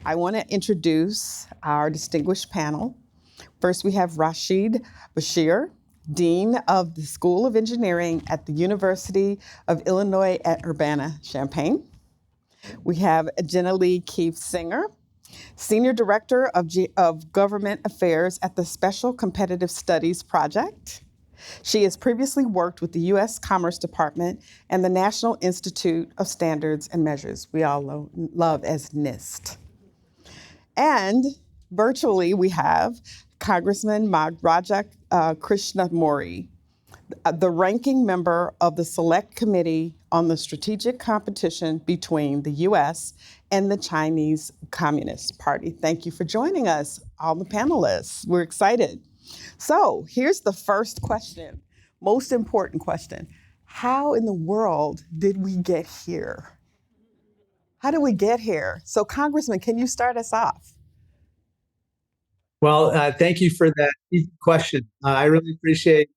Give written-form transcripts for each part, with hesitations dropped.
I want to introduce our distinguished panel. First, we have Rashid Bashir, Dean of the School of Engineering at the University of Illinois at Urbana-Champaign. We have Jenilee Keefe Singer, Senior Director of Government Affairs at the Special Competitive Studies Project. She has previously worked with the U.S. Commerce Department and the National Institute of Standards and Measures, we all love as NIST. And virtually, we have Congressman Krishnamoorthi, the ranking member of the Select Committee on the Strategic Competition between the U.S. and the Chinese Communist Party. Thank you for joining us, all the panelists. We're excited. So here's the first question, most important question. How in the world did we get here? How did we get here? So Congressman, can you start us off? Well, thank you for that question. I really appreciate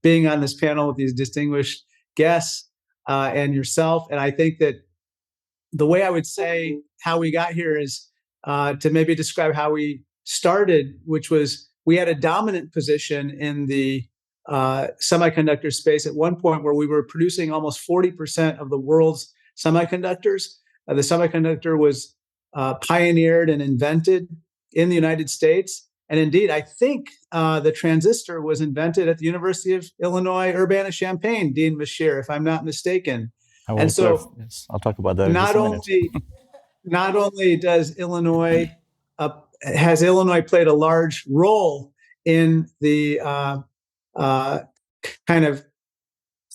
being on this panel with these distinguished guests and yourself. And I think that the way I would say how we got here is to maybe describe how we started, which was we had a dominant position in the semiconductor space at one point where we were producing almost 40% of the world's semiconductors. The semiconductor was pioneered and invented in the United States. And indeed, I think the transistor was invented at the University of Illinois, Urbana-Champaign, Dean Bashir, if I'm not mistaken. And so yes, I'll talk about that in just a minute. Not only does has Illinois played a large role in the kind of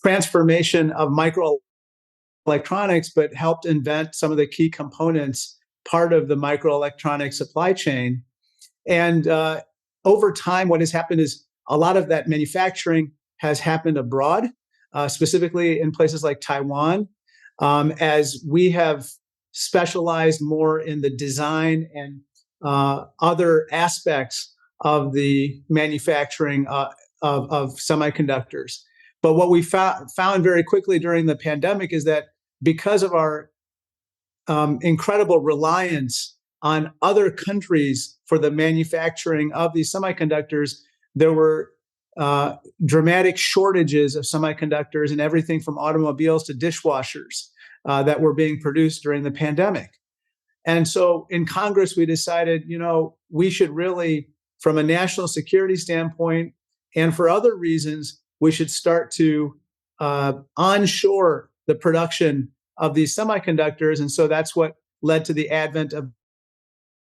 transformation of microelectronics, but helped invent some of the key components, part of the microelectronic supply chain. And over time, what has happened is a lot of that manufacturing has happened abroad, specifically in places like Taiwan, as we have specialized more in the design and other aspects of the manufacturing of semiconductors. But what we found very quickly during the pandemic is that because of our incredible reliance on other countries for the manufacturing of these semiconductors, there were dramatic shortages of semiconductors in everything from automobiles to dishwashers that were being produced during the pandemic. And so in Congress, we decided, we should really, from a national security standpoint and for other reasons, we should start to onshore the production of these semiconductors. And so that's what led to the advent of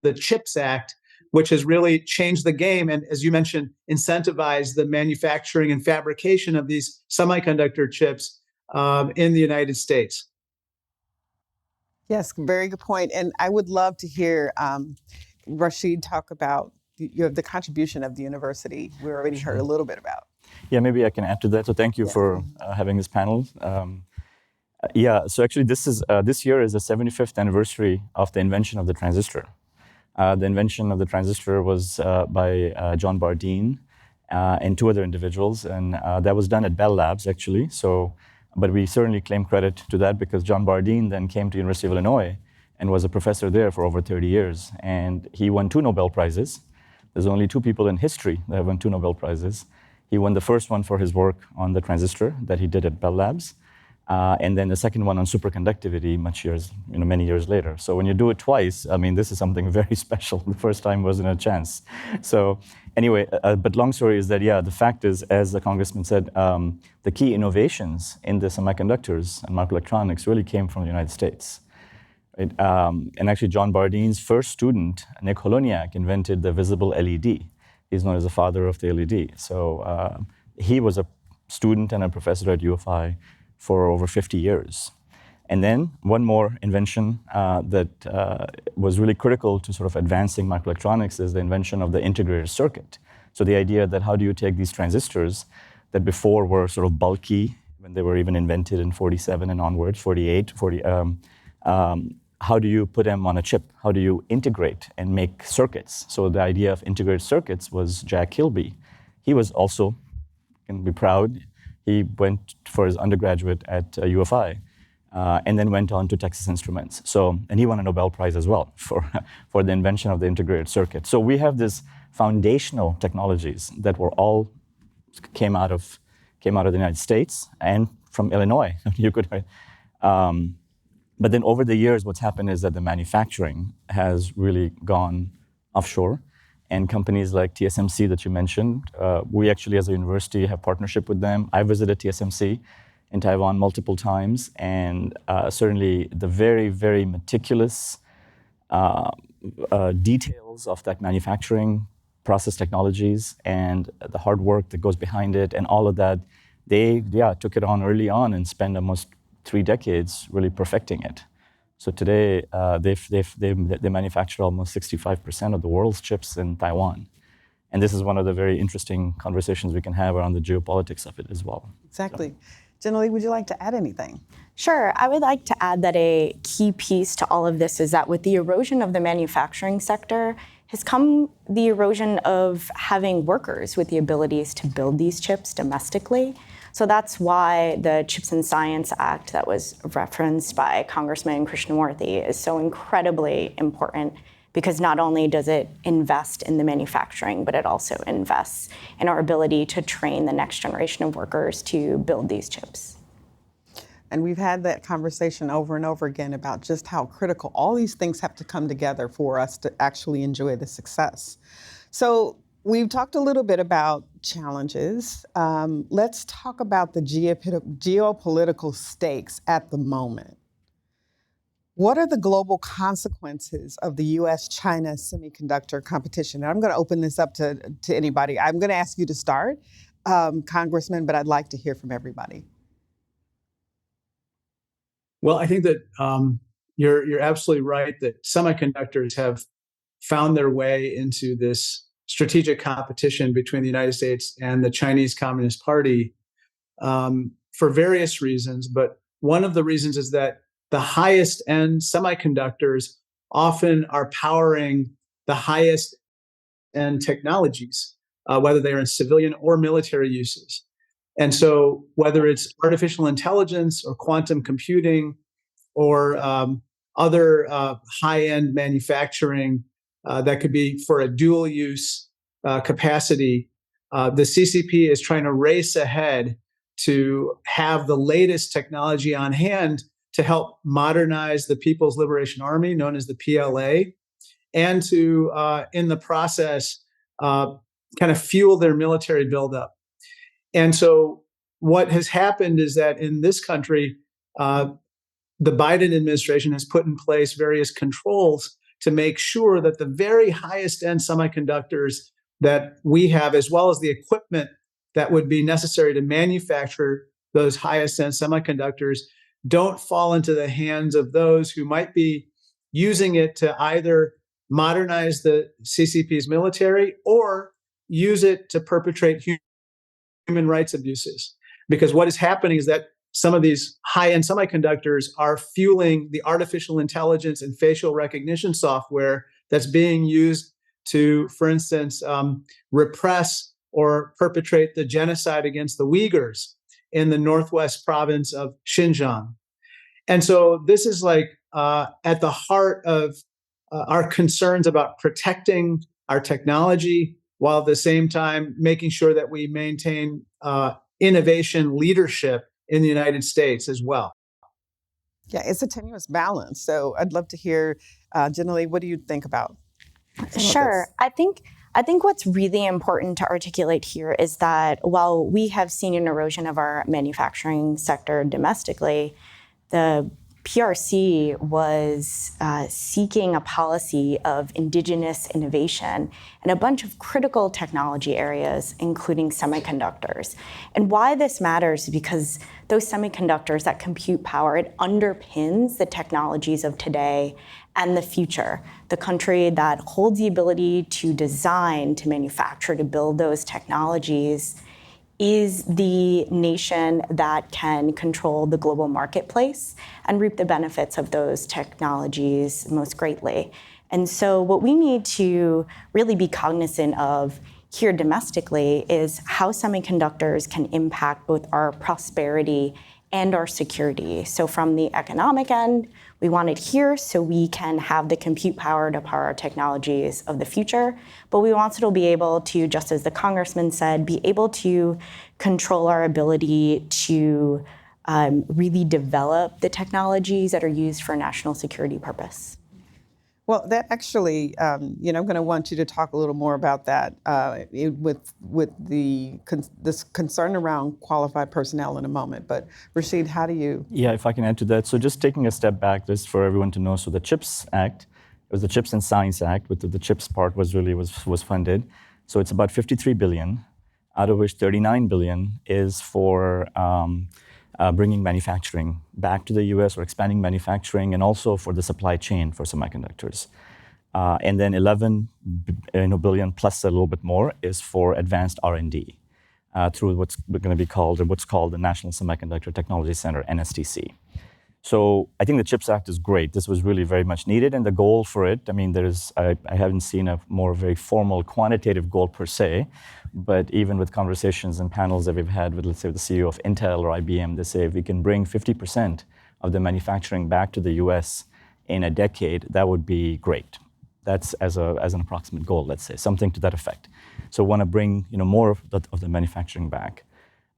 the CHIPS Act, which has really changed the game and, as you mentioned, incentivized the manufacturing and fabrication of these semiconductor chips in the United States. Yes, very good point. And I would love to hear Rashid talk about the contribution of the university. We already heard a little bit about. Yeah, maybe I can add to that. So thank you for having this panel. So actually this year is the 75th anniversary of the invention of the transistor. The invention of the transistor was by John Bardeen and two other individuals, and that was done at Bell Labs, actually. But we certainly claim credit to that because John Bardeen then came to University of Illinois and was a professor there for over 30 years. And he won 2 Nobel Prizes. There's only 2 people in history that have won 2 Nobel Prizes. He won the first one for his work on the transistor that he did at Bell Labs. And then the second one on superconductivity many years later. So when you do it twice, this is something very special. The first time wasn't a chance. So anyway, but long story is that, the fact is, as the congressman said, the key innovations in the semiconductors and microelectronics really came from the United States. Right? And actually, John Bardeen's first student, Nick Holoniak, invented the visible LED. He's known as the father of the LED. So he was a student and a professor at UFI for over 50 years. And then one more invention that was really critical to sort of advancing microelectronics is the invention of the integrated circuit. So the idea that how do you take these transistors that before were sort of bulky, when they were even invented in 47 and onwards, 48, how do you put them on a chip? How do you integrate and make circuits? So the idea of integrated circuits was Jack Kilby. He was also, can be proud, he went for his undergraduate at UFI. and then went on to Texas Instruments. So, and he won a Nobel Prize as well for, for the invention of the integrated circuit. So we have this foundational technologies that were all came out of the United States and from Illinois. You could, but then over the years, what's happened is that the manufacturing has really gone offshore, and companies like TSMC that you mentioned, we actually as a university have partnership with them. I visited TSMC in Taiwan multiple times, and certainly the very, very meticulous details of that manufacturing process technologies and the hard work that goes behind it and all of that, they took it on early on and spent almost 3 decades really perfecting it. So today, they manufacture almost 65% of the world's chips in Taiwan. And this is one of the very interesting conversations we can have around the geopolitics of it as well. Exactly. Jenilee, would you like to add anything? Sure. I would like to add that a key piece to all of this is that with the erosion of the manufacturing sector has come the erosion of having workers with the abilities to build these chips domestically. So that's why the Chips and Science Act that was referenced by Congressman Krishnamoorthi is so incredibly important, because not only does it invest in the manufacturing, but it also invests in our ability to train the next generation of workers to build these chips. And we've had that conversation over and over again about just how critical all these things have to come together for us to actually enjoy the success. So we've talked a little bit about challenges. Let's talk about the geopolitical stakes at the moment. What are the global consequences of the U.S.-China semiconductor competition? And I'm going to open this up to anybody. I'm going to ask you to start, Congressman, but I'd like to hear from everybody. Well, I think that you're absolutely right that semiconductors have found their way into this strategic competition between the United States and the Chinese Communist Party for various reasons. But one of the reasons is that the highest end semiconductors often are powering the highest end technologies, whether they're in civilian or military uses. And so whether it's artificial intelligence or quantum computing or other high-end manufacturing that could be for a dual use capacity, the CCP is trying to race ahead to have the latest technology on hand to help modernize the People's Liberation Army, known as the PLA, and to, in the process, kind of fuel their military buildup. And so what has happened is that in this country, the Biden administration has put in place various controls to make sure that the very highest end semiconductors that we have, as well as the equipment that would be necessary to manufacture those highest end semiconductors, don't fall into the hands of those who might be using it to either modernize the CCP's military or use it to perpetrate human rights abuses. Because what is happening is that some of these high-end semiconductors are fueling the artificial intelligence and facial recognition software that's being used to, for instance, repress or perpetrate the genocide against the Uyghurs in the northwest province of Xinjiang. And so this is like at the heart of our concerns about protecting our technology, while at the same time making sure that we maintain innovation leadership in the United States as well. Yeah, it's a tenuous balance. So I'd love to hear, Jenilee, what do you think about Sure. I think what's really important to articulate here is that while we have seen an erosion of our manufacturing sector domestically, the PRC was seeking a policy of indigenous innovation in a bunch of critical technology areas, including semiconductors. And why this matters is because those semiconductors, that compute power, it underpins the technologies of today and the future. The country that holds the ability to design, to manufacture, to build those technologies is the nation that can control the global marketplace and reap the benefits of those technologies most greatly. And so what we need to really be cognizant of here domestically is how semiconductors can impact both our prosperity and our security. So from the economic end, we want it here so we can have the compute power to power our technologies of the future. But we also be able to, just as the congressman said, be able to control our ability to really develop the technologies that are used for national security purpose. Well, that actually, I'm going to want you to talk a little more about that with this concern around qualified personnel in a moment. But Rashid, how do you? Yeah, if I can add to that. So just taking a step back, just for everyone to know. So the CHIPS Act, it was the CHIPS and Science Act, but the CHIPS part was funded. So it's about 53 billion, out of which 39 billion is for bringing manufacturing back to the U.S. or expanding manufacturing, and also for the supply chain for semiconductors. And then 11 billion plus a little bit more is for advanced R&D through what's called the National Semiconductor Technology Center, NSTC. So I think the CHIPS Act is great. This was really very much needed, and the goal for it, I mean, I haven't seen a more very formal quantitative goal per se, but even with conversations and panels that we've had with, let's say, the CEO of Intel or IBM, they say if we can bring 50% of the manufacturing back to the US in a decade, that would be great. That's as an approximate goal, let's say, something to that effect. So want to bring more of the manufacturing back.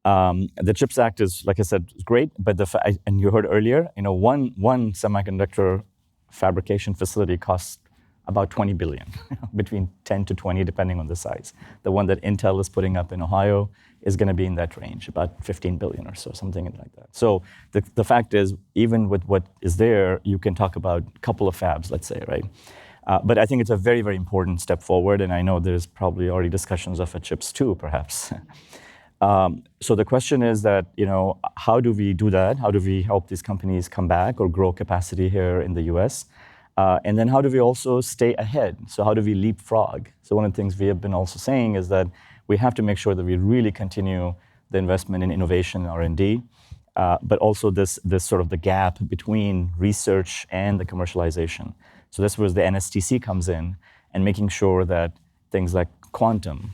The CHIPS Act is, like I said, great, but and you heard earlier, one semiconductor fabrication facility costs about 20 billion, between 10 to 20, depending on the size. The one that Intel is putting up in Ohio is going to be in that range, about 15 billion or so, something like that. So the fact is, even with what is there, you can talk about a couple of fabs, let's say, right? But I think it's a very, very important step forward, and I know there's probably already discussions of a CHIPS 2, perhaps. So the question is that, how do we do that? How do we help these companies come back or grow capacity here in the US? And then how do we also stay ahead? So how do we leapfrog? So one of the things we have been also saying is that we have to make sure that we really continue the investment in innovation and R&D, but also this sort of the gap between research and the commercialization. So that's where the NSTC comes in, and making sure that things like quantum,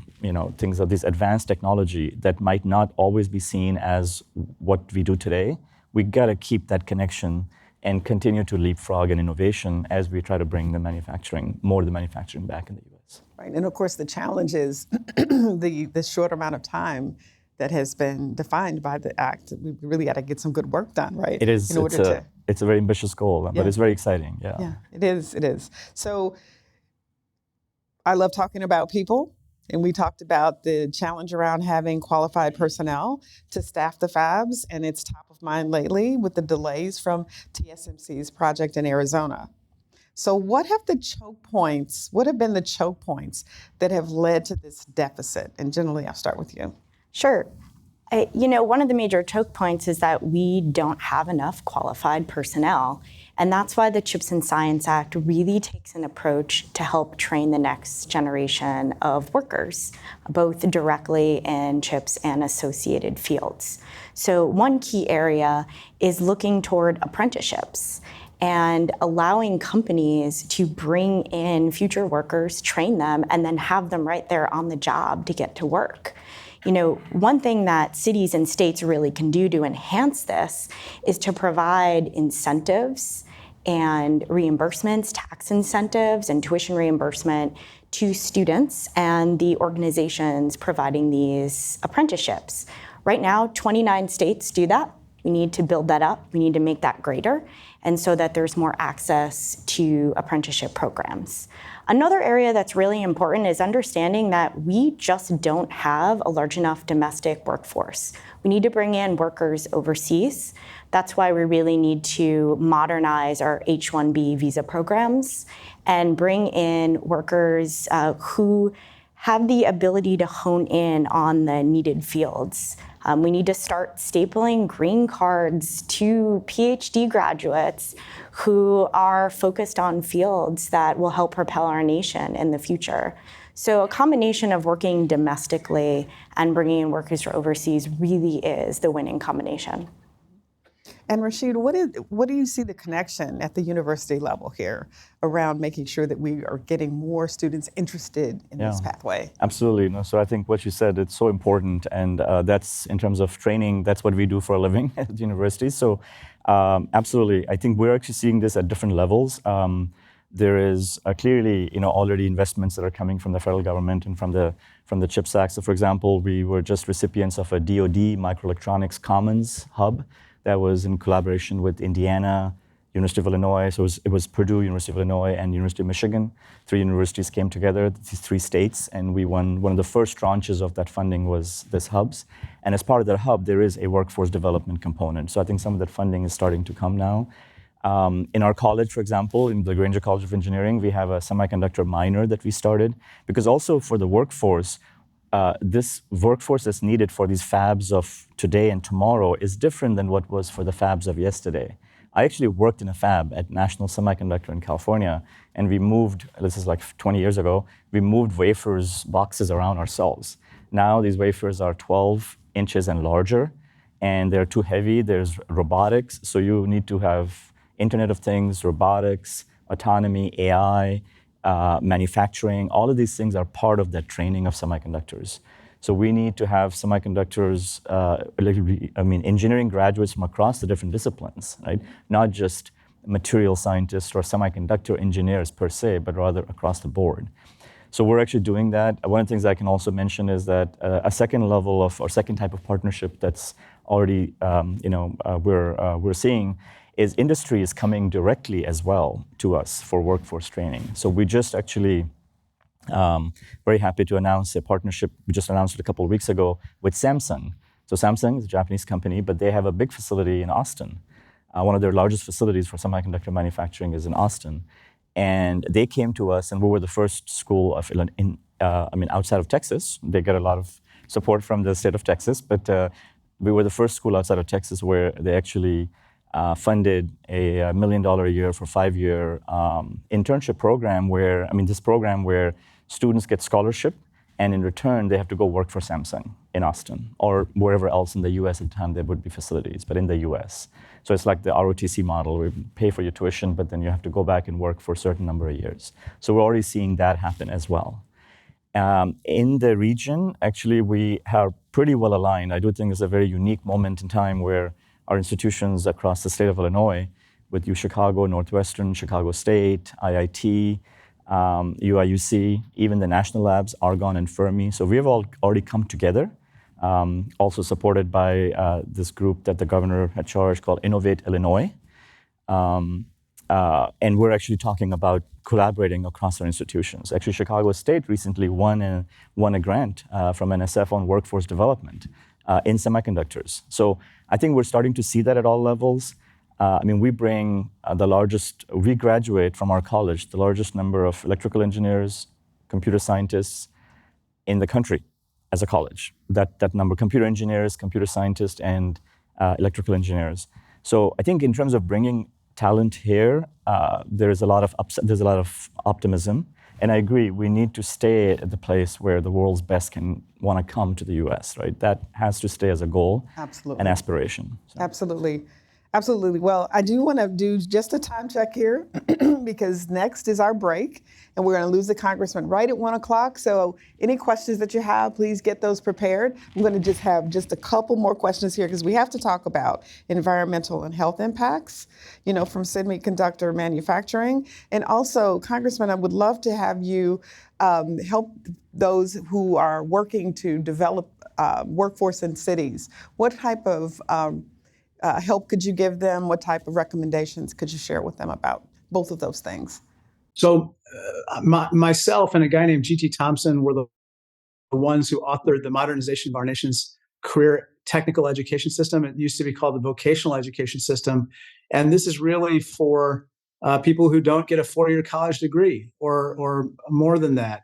things of this advanced technology that might not always be seen as what we do today, we got to keep that connection and continue to leapfrog in innovation as we try to bring more of the manufacturing back in the U.S. Right, and of course the challenge is the short amount of time that has been defined by the act. We really got to get some good work done, right? It is. It's a very ambitious goal, but it's very exciting. Yeah. Yeah, it is. It is. So I love talking about people. And we talked about the challenge around having qualified personnel to staff the fabs, and it's top of mind lately with the delays from TSMC's project in Arizona. So what have been the choke points that have led to this deficit? And Jenilee, I'll start with you. Sure. One of the major choke points is that we don't have enough qualified personnel. And that's why the CHIPS and Science Act really takes an approach to help train the next generation of workers, both directly in CHIPS and associated fields. So one key area is looking toward apprenticeships and allowing companies to bring in future workers, train them, and then have them right there on the job to get to work. One thing that cities and states really can do to enhance this is to provide incentives and reimbursements, tax incentives and tuition reimbursement to students and the organizations providing these apprenticeships. Right now, 29 states do that. We need to build that up. We need to make that greater, and so that there's more access to apprenticeship programs. Another area that's really important is understanding that we just don't have a large enough domestic workforce. We need to bring in workers overseas. That's why we really need to modernize our H-1B visa programs and bring in workers who have the ability to hone in on the needed fields. We need to start stapling green cards to PhD graduates who are focused on fields that will help propel our nation in the future. So a combination of working domestically and bringing in workers from overseas really is the winning combination. And Rashid, what do you see the connection at the university level here around making sure that we are getting more students interested in this pathway? Absolutely. No, so I think what you said, it's so important. And that's in terms of training, that's what we do for a living at the university. So absolutely, I think we're actually seeing this at different levels. There is clearly, already investments that are coming from the federal government and from the CHIPS Act. So for example, we were just recipients of a DoD Microelectronics Commons Hub that was in collaboration with Indiana, University of Illinois. So it was Purdue, University of Illinois, and University of Michigan. 3 universities came together, these 3 states, and we won. One of the first tranches of that funding was this hubs. And as part of that hub, there is a workforce development component. So I think some of that funding is starting to come now. In our college, for example, in the Grainger College of Engineering, we have a semiconductor minor that we started, because also for the workforce, this workforce that's needed for these fabs of today and tomorrow is different than what was for the fabs of yesterday. I actually worked in a fab at National Semiconductor in California, and we moved, this is like 20 years ago, we moved wafers, boxes around ourselves. Now these wafers are 12 inches and larger, and they're too heavy. There's robotics, so you need to have Internet of Things, robotics, autonomy, AI, manufacturing. All of these things are part of that training of semiconductors. So we need to have semiconductors, engineering graduates from across the different disciplines, right? Not just material scientists or semiconductor engineers per se, but rather across the board. So we're actually doing that. One of the things I can also mention is that a second level of, or second type of partnership that's already, we're seeing is industry is coming directly as well to us for workforce training. So we just actually, very happy to announce a partnership. We just announced it a couple of weeks ago with Samsung. So Samsung is a Japanese company, but they have a big facility in Austin. One of their largest facilities for semiconductor manufacturing is in Austin. And they came to us, and we were the first school of, outside of Texas. They get a lot of support from the state of Texas, but we were the first school outside of Texas where they actually funded a $1 million a year for 5-year internship program where, this program where students get scholarship, and in return, they have to go work for Samsung in Austin or wherever else in the US at the time there would be facilities, but in the US. So it's like the ROTC model, where you pay for your tuition, but then you have to go back and work for a certain number of years. So we're already seeing that happen as well. In the region, actually, we are pretty well aligned. I do think it's a very unique moment in time where our institutions across the state of Illinois, with U Chicago, Northwestern, Chicago State, IIT, UIUC, even the national labs, Argonne and Fermi. So we have all already come together, also supported by this group that the governor had charged called Innovate Illinois. And we're actually talking about collaborating across our institutions. Actually, Chicago State recently won a grant from NSF on workforce development in semiconductors. So I think we're starting to see that at all levels. We bring we graduate from our college, the largest number of electrical engineers, computer scientists in the country as a college. That number, computer engineers, computer scientists, and electrical engineers. So I think in terms of bringing talent here, there's a lot of optimism. And I agree, we need to stay at the place where the world's best can want to come to the US, right? That has to stay as a goal. Absolutely. And aspiration. So. Absolutely. Absolutely. Well, I do want to do just a time check here because next is our break, and we're going to lose the congressman right at 1 o'clock. So any questions that you have, please get those prepared. I'm going to just have just a couple more questions here because we have to talk about environmental and health impacts, from semiconductor manufacturing. And also, Congressman, I would love to have you help those who are working to develop workforce in cities. What type of help could you give them? What type of recommendations could you share with them about both of those things? So myself and a guy named G.T. Thompson were the ones who authored the modernization of our nation's career technical education system. It used to be called the vocational education system. And this is really for people who don't get a 4-year college degree or more than that.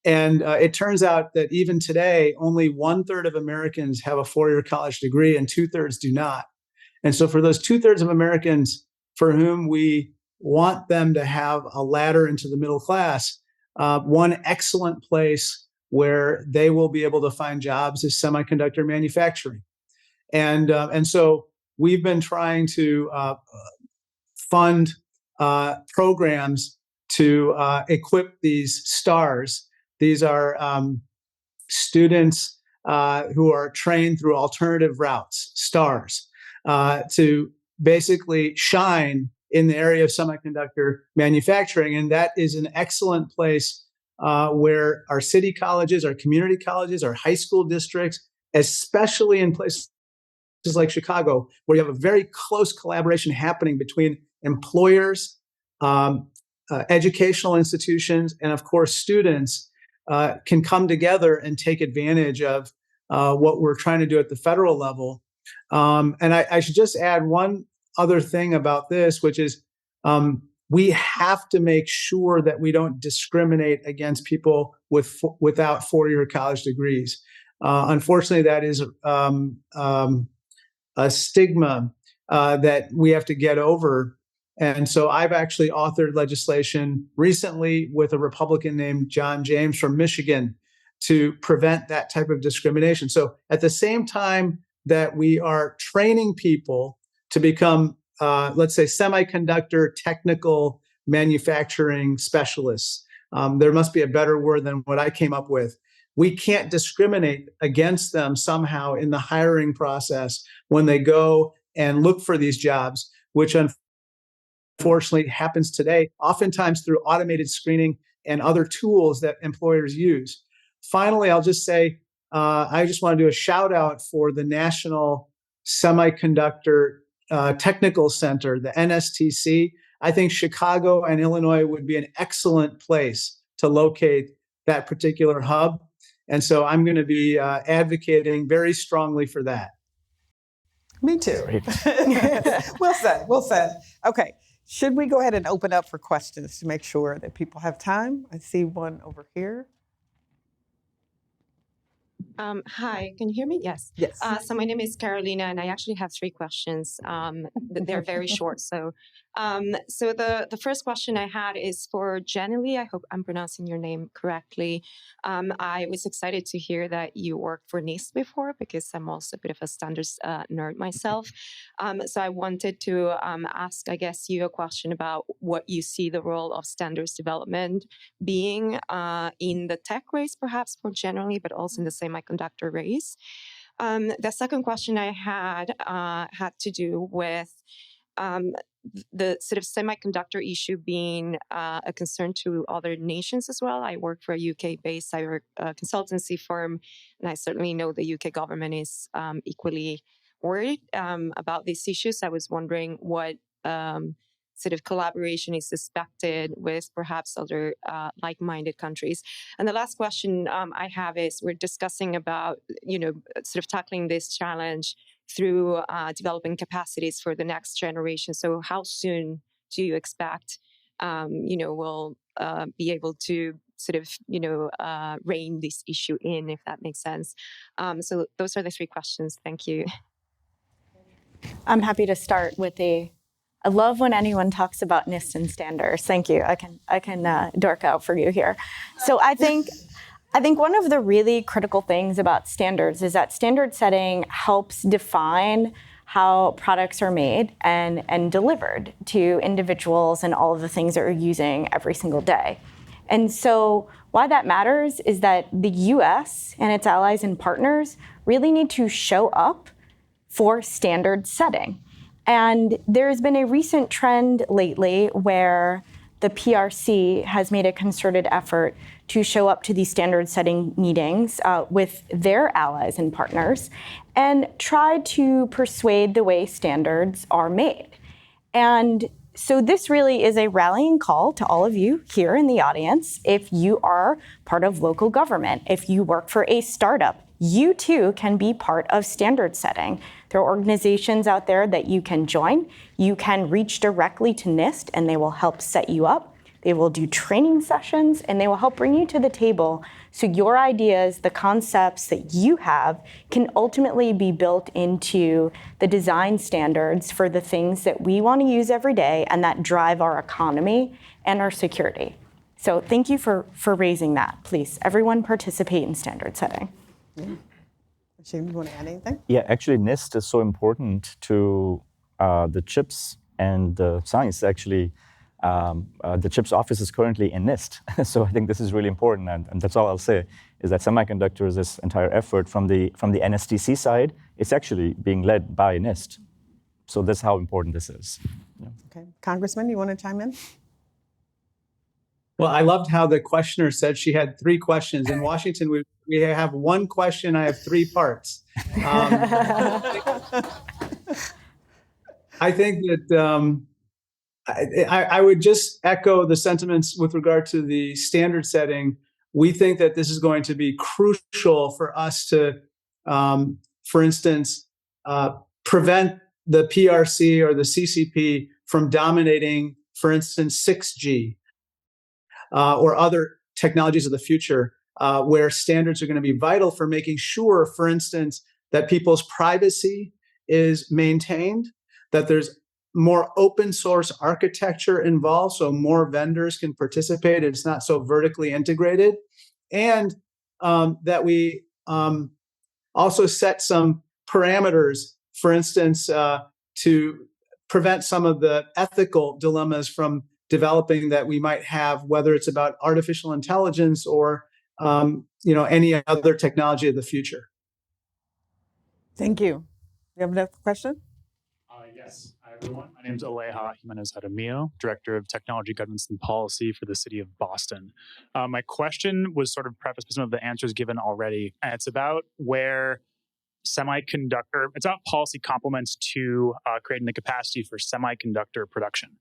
And it turns out that even today, only 1/3 of Americans have a 4-year college degree and 2/3 do not. And so for those 2/3 of Americans for whom we want them to have a ladder into the middle class, one excellent place where they will be able to find jobs is semiconductor manufacturing. And so we've been trying to fund programs to equip these stars. These are students who are trained through alternative routes, stars, to basically shine in the area of semiconductor manufacturing. And that is an excellent place where our city colleges, our community colleges, our high school districts, especially in places like Chicago, where you have a very close collaboration happening between employers, educational institutions, and of course, students can come together and take advantage of what we're trying to do at the federal level. And I should just add one other thing about this, which is we have to make sure that we don't discriminate against people without four-year college degrees. Unfortunately, that is a stigma that we have to get over. And so I've actually authored legislation recently with a Republican named John James from Michigan to prevent that type of discrimination. So at the same time that we are training people to become, let's say, semiconductor technical manufacturing specialists, there must be a better word than what I came up with. We can't discriminate against them somehow in the hiring process when they go and look for these jobs, which unfortunately happens today, oftentimes through automated screening and other tools that employers use. Finally, I'll just say, I just want to do a shout out for the National Semiconductor Technical Center, the NSTC. I think Chicago and Illinois would be an excellent place to locate that particular hub. And so I'm going to be advocating very strongly for that. Me too. Well said, well said. Okay, should we go ahead and open up for questions to make sure that people have time? I see one over here. Hi, can you hear me? Yes. Yes. So my name is Carolina, and I actually have 3 questions. They're very short. So the first question I had is for Jenilee. I hope I'm pronouncing your name correctly. I was excited to hear that you worked for NIST before, because I'm also a bit of a standards nerd myself. So I wanted to ask, I guess, you a question about what you see the role of standards development being in the tech race, perhaps more generally, but also in the semiconductor race. The second question I had to do with the sort of semiconductor issue being a concern to other nations as well. I work for a UK-based cyber consultancy firm, and I certainly know the UK government is equally worried about these issues. I was wondering what sort of collaboration is expected with perhaps other like-minded countries. And the last question I have is, we're discussing about, sort of tackling this challenge through developing capacities for the next generation. So how soon do you expect, we'll be able to sort of, rein this issue in, if that makes sense? So those are the 3 questions. Thank you. I'm happy to start with I love when anyone talks about NIST and standards. Thank you. I can dork out for you here. So I think one of the really critical things about standards is that standard setting helps define how products are made and delivered to individuals and all of the things that we're using every single day. And so why that matters is that the US and its allies and partners really need to show up for standard setting. And there's been a recent trend lately where the PRC has made a concerted effort to show up to these standard setting meetings with their allies and partners and try to persuade the way standards are made. And so this really is a rallying call to all of you here in the audience. If you are part of local government, if you work for a startup, you too can be part of standard setting. There are organizations out there that you can join. You can reach directly to NIST and they will help set you up. They will do training sessions and they will help bring you to the table so your ideas, the concepts that you have, can ultimately be built into the design standards for the things that we want to use every day and that drive our economy and our security. So thank you for raising that. Please, everyone participate in standard setting. Rashid, you want to add anything? Yeah, actually, NIST is so important to the CHIPS and the science. Actually, the CHIPS office is currently in NIST. So I think this is really important, and that's all I'll say, is that semiconductors, this entire effort from the NSTC side, it's actually being led by NIST. So that's how important this is. Yeah. Okay. Congressman, you want to chime in? Well, I loved how the questioner said she had 3 questions. In Washington, we have 1 question. I have 3 parts. I think that I would just echo the sentiments with regard to the standard setting. We think that this is going to be crucial for us to, for instance, prevent the PRC or the CCP from dominating, for instance, 6G or other technologies of the future, where standards are going to be vital for making sure, for instance, that people's privacy is maintained, that there's more open source architecture involved, so more vendors can participate. It's not so vertically integrated, and that we also set some parameters, for instance, to prevent some of the ethical dilemmas from developing that we might have, whether it's about artificial intelligence or any other technology of the future. Thank you. You have another question? Yes. Hi, everyone. My name is Aleja Jimenez Jaramillo, Director of Technology, Governance, and Policy for the City of Boston. My question was sort of prefaced by some of the answers given already, and it's about where it's about policy complements to creating the capacity for semiconductor production.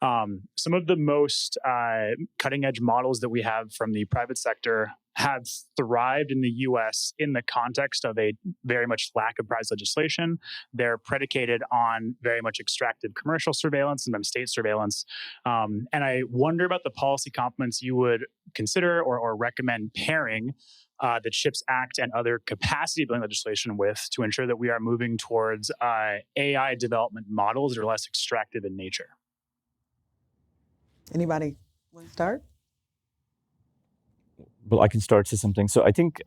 Some of the most cutting edge models that we have from the private sector have thrived in the US in the context of a very much lack of privacy legislation. They're predicated on very much extractive commercial surveillance and then state surveillance. And I wonder about the policy complements you would consider or recommend pairing the CHIPS Act and other capacity building legislation with to ensure that we are moving towards AI development models that are less extractive in nature. Anybody want to start? Well, I can start to something. So I think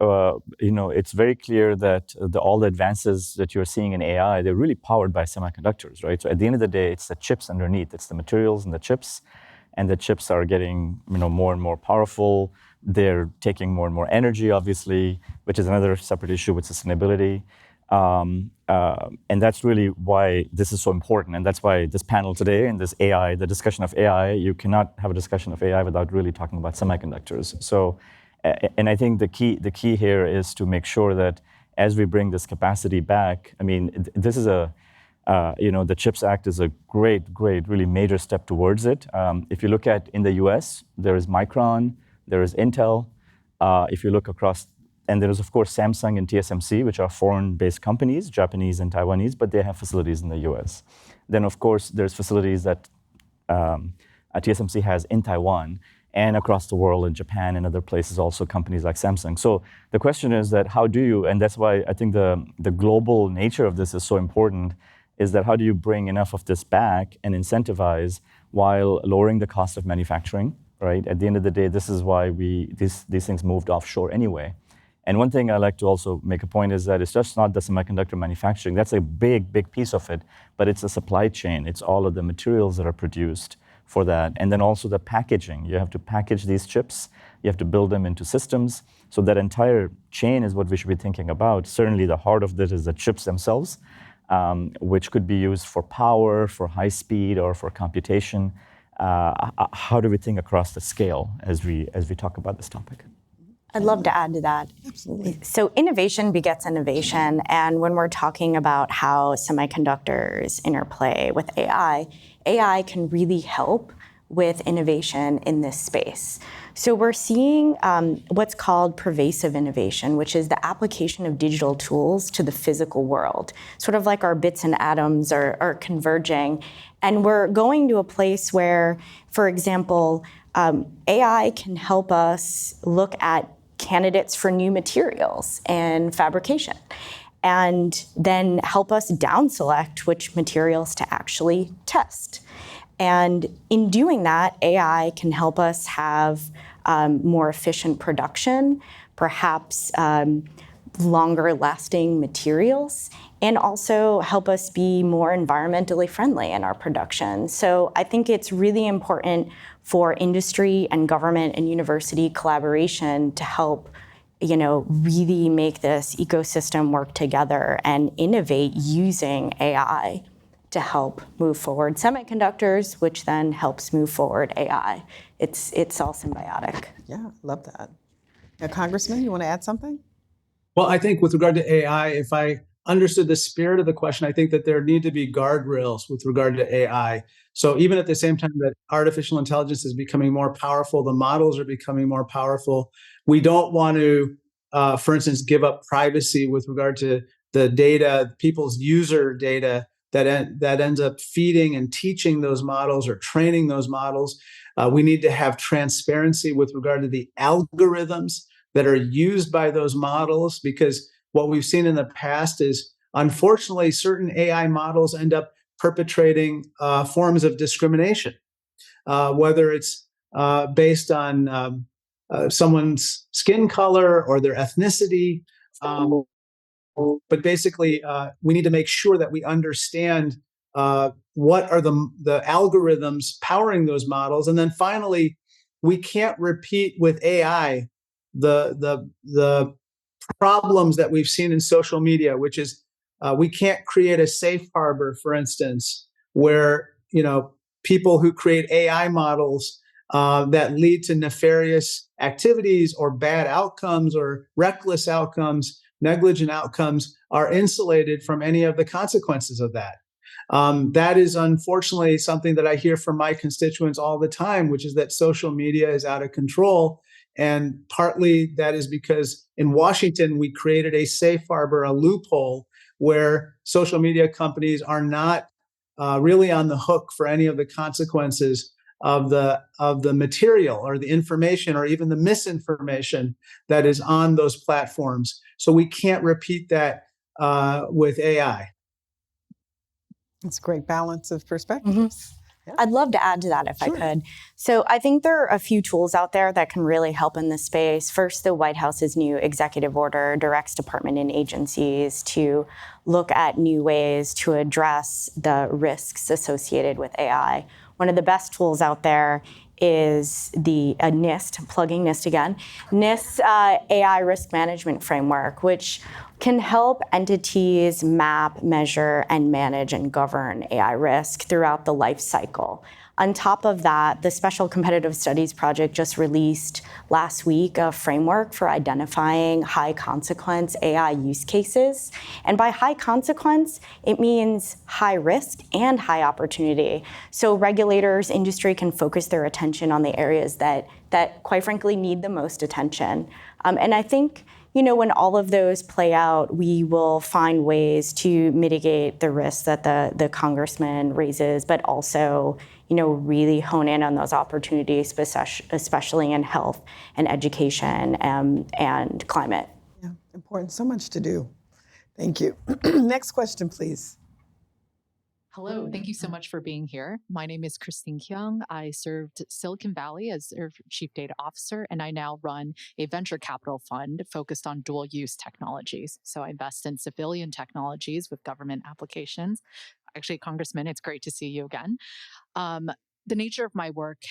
it's very clear that all the advances that you're seeing in AI, they're really powered by semiconductors, right? So at the end of the day, it's the chips underneath, it's the materials and the chips are getting more and more powerful. They're taking more and more energy, obviously, which is another separate issue with sustainability. And that's really why this is so important. And that's why this panel today and this AI, the discussion of AI, you cannot have a discussion of AI without really talking about semiconductors. So, and I think the key here is to make sure that as we bring this capacity back, I mean, this is the CHIPS Act is a great, really major step towards it. If you look at in the US, there is Micron, there is Intel. If you look across, and there is, of course, Samsung and TSMC, which are foreign-based companies, Japanese and Taiwanese, but they have facilities in the US. Then, of course, there's facilities that TSMC has in Taiwan and across the world in Japan and other places, also companies like Samsung. So the question is that how do you, and that's why I think the global nature of this is so important, is that how do you bring enough of this back and incentivize while lowering the cost of manufacturing, right? At the end of the day, this is why these things moved offshore anyway. And one thing I like to also make a point is that it's just not the semiconductor manufacturing. That's a big piece of it, but it's a supply chain. It's all of the materials that are produced for that. And then also the packaging. You have to package these chips. You have to build them into systems. So that entire chain is what we should be thinking about. Certainly the heart of this is the chips themselves, which could be used for power, for high speed, or for computation. How do we think across the scale as we talk about this topic? I'd love to add to that. Absolutely. So innovation begets innovation. And when we're talking about how semiconductors interplay with AI can really help with innovation in this space. So we're seeing what's called pervasive innovation, which is the application of digital tools to the physical world, sort of like our bits and atoms are converging. And we're going to a place where, for example, AI can help us look at candidates for new materials and fabrication, and then help us down select which materials to actually test. And in doing that, AI can help us have more efficient production, perhaps longer lasting materials and also help us be more environmentally friendly in our production. So I think it's really important for industry and government and university collaboration to help, really make this ecosystem work together and innovate using AI to help move forward semiconductors, which then helps move forward AI. It's all symbiotic. Yeah, love that. Now, Congressman, you want to add something? Well, I think with regard to AI, if I understood the spirit of the question, I think that there need to be guardrails with regard to AI. So even at the same time that artificial intelligence is becoming more powerful, the models are becoming more powerful. We don't want to, for instance, give up privacy with regard to the data, people's user data that ends up feeding and teaching those models or training those models. We need to have transparency with regard to the algorithms that are used by those models, because what we've seen in the past is, unfortunately, certain AI models end up perpetrating forms of discrimination, whether it's based on someone's skin color or their ethnicity. But basically, we need to make sure that we understand what are the algorithms powering those models. And then finally, we can't repeat with AI the problems that we've seen in social media, which is we can't create a safe harbor, for instance, where people who create AI models that lead to nefarious activities or bad outcomes or reckless outcomes, negligent outcomes, are insulated from any of the consequences of that. That is unfortunately something that I hear from my constituents all the time, which is that social media is out of control. And partly that is because in Washington, we created a safe harbor, a loophole, where social media companies are not really on the hook for any of the consequences of the material or the information or even the misinformation that is on those platforms. So we can't repeat that with AI. It's a great balance of perspectives. Mm-hmm. Yeah. I'd love to add to that if I could. So I think there are a few tools out there that can really help in this space. First, the White House's new executive order directs department and agencies to look at new ways to address the risks associated with AI. One of the best tools out there is the NIST, plugging NIST again, NIST AI risk management framework, which can help entities map, measure, and manage and govern AI risk throughout the life cycle. On top of that, the Special Competitive Studies Project just released last week a framework for identifying high consequence AI use cases. And by high consequence, it means high risk and high opportunity. So regulators, industry can focus their attention on the areas that quite frankly need the most attention. And I think, when all of those play out, we will find ways to mitigate the risks that the congressman raises, but also, really hone in on those opportunities, especially in health and education and climate. Yeah, important. So much to do. Thank you. Next question, please. Hello, thank you so much for being here. My name is Christine Kyung. I served Silicon Valley as their chief data officer, and I now run a venture capital fund focused on dual use technologies. So I invest in civilian technologies with government applications. Actually, Congressman, it's great to see you again. The nature of my work,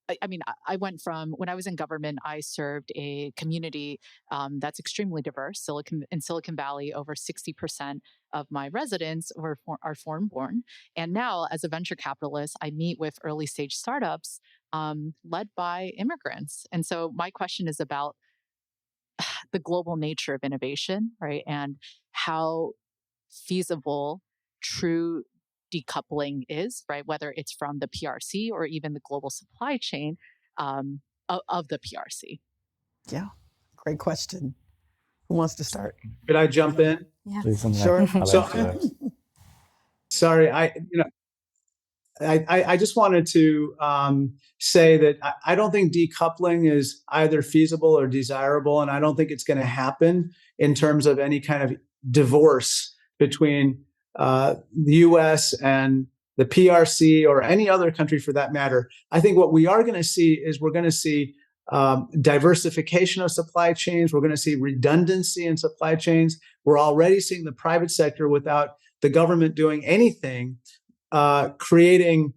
I went from, when I was in government, I served a community that's extremely diverse. In Silicon Valley, over 60% of my residents are foreign-born. And now, as a venture capitalist, I meet with early-stage startups led by immigrants. And so my question is about the global nature of innovation, right? And how feasible true decoupling is, right? Whether it's from the PRC or even the global supply chain of the PRC. Yeah, great question. Who wants to start? Could I jump in? Yeah, sure. Sorry, I just wanted to say that I don't think decoupling is either feasible or desirable, and I don't think it's going to happen in terms of any kind of divorce between the U.S. and the PRC or any other country for that matter. I think what we are going to see is we're going to see diversification of supply chains. We're going to see redundancy in supply chains. We're already seeing the private sector, without the government doing anything, creating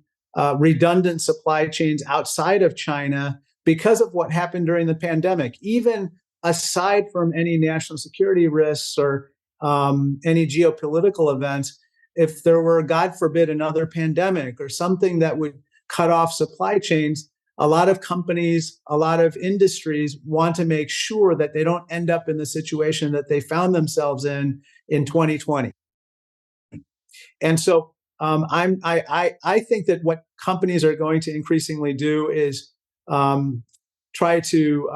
redundant supply chains outside of China because of what happened during the pandemic. Even aside from any national security risks or any geopolitical events, if there were, God forbid, another pandemic or something that would cut off supply chains, a lot of companies, a lot of industries want to make sure that they don't end up in the situation that they found themselves in 2020. And so I think that what companies are going to increasingly do is try to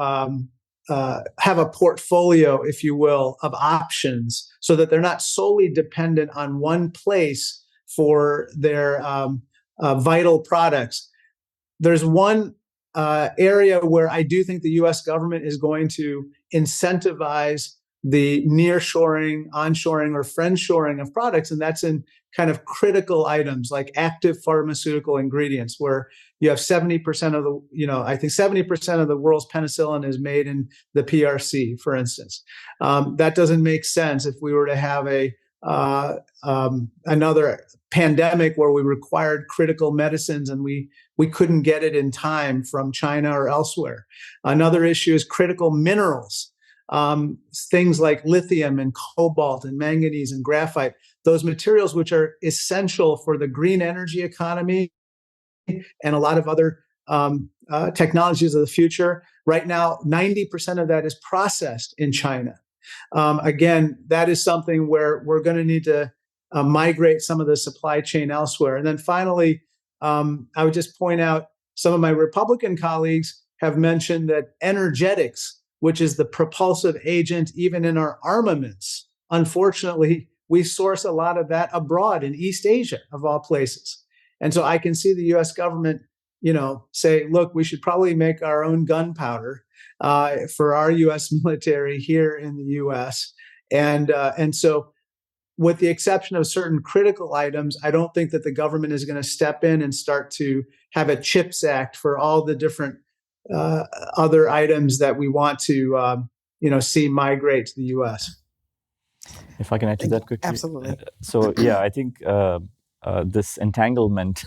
have a portfolio, if you will, of options so that they're not solely dependent on one place for their vital products. There's one area where I do think the U.S. government is going to incentivize the nearshoring, onshoring, or friendshoring of products, and that's in kind of critical items like active pharmaceutical ingredients, where you have 70% of the, I think 70% of the world's penicillin is made in the PRC, for instance. That doesn't make sense if we were to have another pandemic where we required critical medicines and we couldn't get it in time from China or elsewhere. Another issue is critical minerals. Things like lithium and cobalt and manganese and graphite, those materials which are essential for the green energy economy and a lot of other technologies of the future. Right now, 90% of that is processed in China. Again, that is something where we're going to need to migrate some of the supply chain elsewhere. And then finally, I would just point out some of my Republican colleagues have mentioned that energetics, which is the propulsive agent even in our armaments, unfortunately, we source a lot of that abroad in East Asia, of all places. And so I can see the U.S. government, say, look, we should probably make our own gunpowder for our U.S. military here in the U.S. And so with the exception of certain critical items, I don't think that the government is going to step in and start to have a CHIPS Act for all the different other items that we want to, see migrate to the U.S. If I can add to that quickly. Absolutely. So yeah, I think this entanglement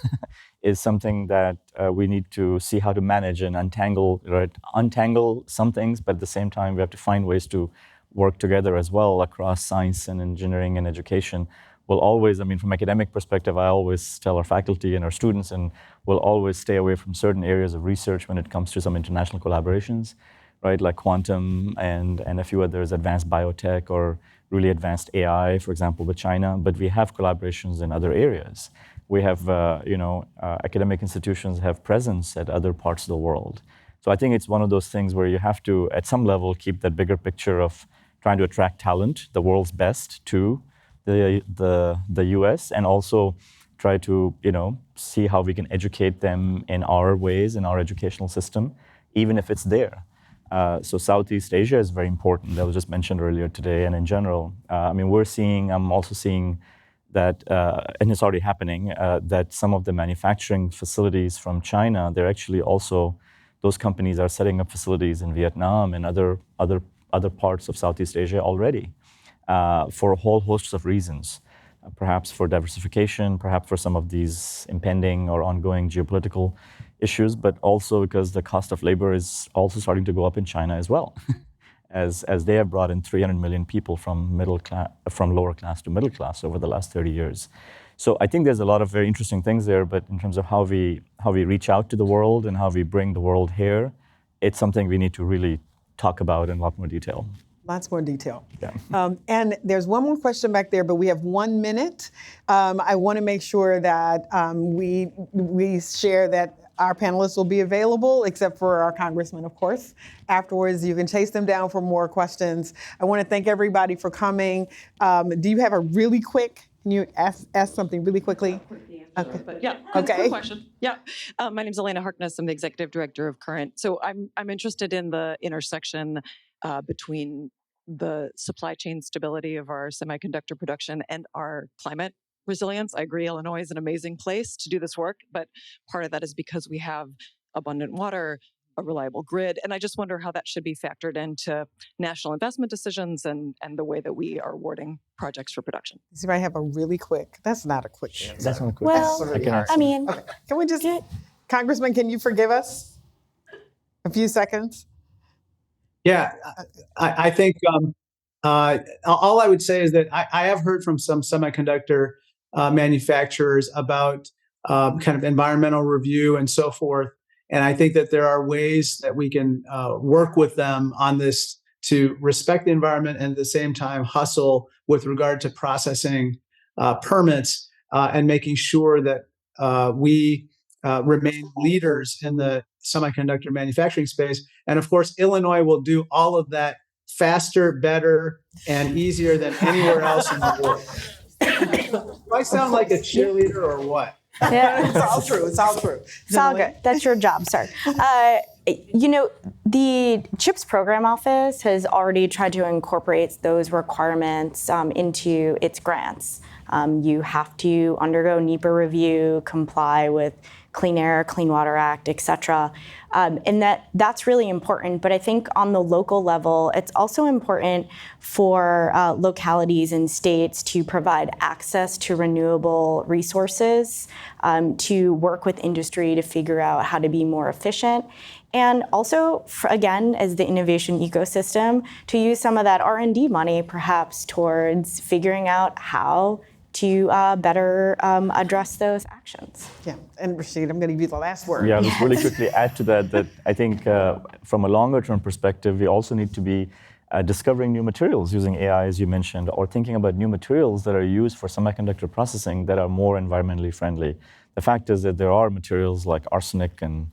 is something that we need to see how to manage and untangle some things, but at the same time, we have to find ways to work together as well across science and engineering and education. We'll always, from academic perspective, I always tell our faculty and our students, and we'll always stay away from certain areas of research when it comes to some international collaborations, right? Like quantum and a few others, advanced biotech or really advanced AI, for example, with China. But we have collaborations in other areas. We have, academic institutions have presence at other parts of the world. So I think it's one of those things where you have to, at some level, keep that bigger picture of trying to attract talent, the world's best, to the U.S., and also try to see how we can educate them in our ways, in our educational system, even if it's there. So Southeast Asia is very important. That was just mentioned earlier today, and in general, I'm also seeing that, and it's already happening, that some of the manufacturing facilities from China, they're actually also, those companies are setting up facilities in Vietnam and other parts of Southeast Asia already, for a whole host of reasons. Perhaps for diversification, perhaps for some of these impending or ongoing geopolitical issues, but also because the cost of labor is also starting to go up in China as well, as they have brought in 300 million people from lower class to middle class over the last 30 years. So I think there's a lot of very interesting things there, but in terms of how we reach out to the world and how we bring the world here, it's something we need to really talk about in a lot more detail. Lots more detail. Yeah. And there's one more question back there, but we have 1 minute. I want to make sure that we share that our panelists will be available, except for our congressman, of course. Afterwards, you can chase them down for more questions. I want to thank everybody for coming. Do you have a really quick, can you ask something really quickly? Okay. But yeah, okay. Quick question. Yeah, my name's Elena Harkness. I'm the executive director of Current. So I'm interested in the intersection between the supply chain stability of our semiconductor production and our climate resilience. I agree, Illinois is an amazing place to do this work, but part of that is because we have abundant water, a reliable grid. And I just wonder how that should be factored into national investment decisions and the way that we are awarding projects for production. Does anybody have a really quick? That's not a quick answer. That's not quick. Well, That's really hard. I mean, Okay. Can we just, Congressman, can you forgive us a few seconds? Yeah, I think all I would say is that I have heard from some semiconductor manufacturers about kind of environmental review and so forth. And I think that there are ways that we can work with them on this to respect the environment and at the same time hustle with regard to processing permits and making sure that we remain leaders in the semiconductor manufacturing space. And of course, Illinois will do all of that faster, better, and easier than anywhere else in the world. Do I sound like a cheerleader or what? yeah. It's all true. It's all true. It's all good. That's your job, sir. The CHIPS Program Office has already tried to incorporate those requirements into its grants. You have to undergo NEPA review, comply with Clean Air, Clean Water Act, et cetera. And that's really important. But I think on the local level, it's also important for localities and states to provide access to renewable resources, to work with industry to figure out how to be more efficient. And also, again, as the innovation ecosystem, to use some of that R&D money perhaps towards figuring out how to better address those actions. Yeah, and Rashid, I'm going to give you the last word. Yeah, I'll just really quickly add to that I think from a longer term perspective, we also need to be discovering new materials using AI, as you mentioned, or thinking about new materials that are used for semiconductor processing that are more environmentally friendly. The fact is that there are materials like arsenic and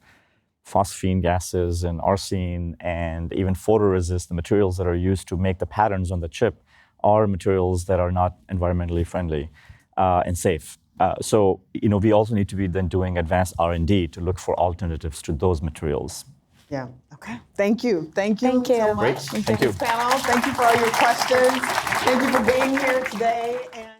phosphine gases and arsine and even photoresist, the materials that are used to make the patterns on the chip, are materials that are not environmentally friendly and safe. So, we also need to be then doing advanced R&D to look for alternatives to those materials. Yeah. Okay. Thank you. Thank you. Thank you. So much. Great. Thank you. Panel. Thank you for all your questions. Thank you for being here today. And